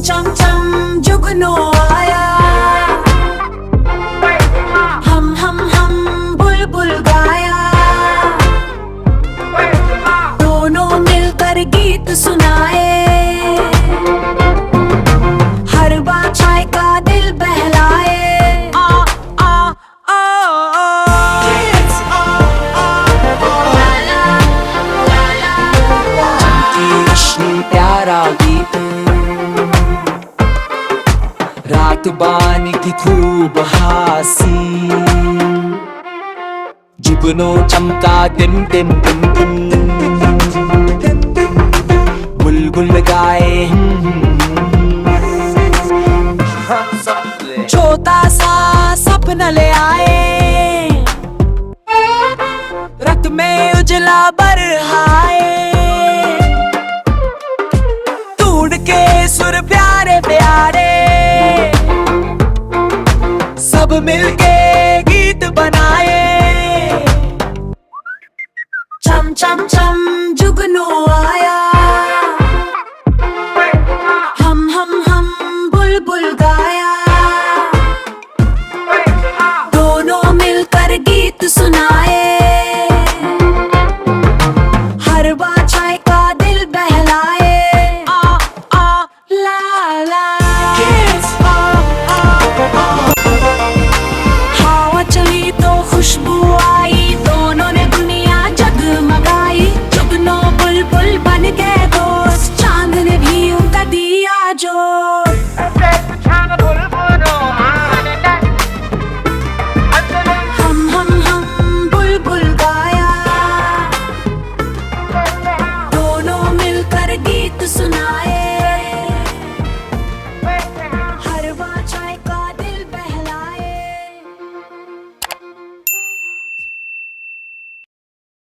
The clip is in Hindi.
चम चम जुगनू आया, हम बुलबुल गाया, दोनों मिलकर गीत सुनाए, हर बादशाह का दिल बहलाए। प्यारा गीत, रात बानी की खूब हासी, जुगनू चमका टिम टिम टिम टिम, बुलबुल गाए छोटा सा सपना ले आए, रत में उजला बरहाए, ढूंढ के सुर प्यारे प्यारे, सब मिलके गीत बनाए। चम चम चम जुगनू आया, हम बुलबुल गाया, दोनों मिलकर गीत सुनाए, हर बादशाह का दिल बहलाए। ला ला हवा चली तो खुशबू आई, दोनों ने दुनिया जगमगाई, जुगनू बुलबुल बन गए दोस्त, चांद ने भी उनका दिया जोर। हम बुलबुल गाया, दोनों मिलकर गीत सुनाए।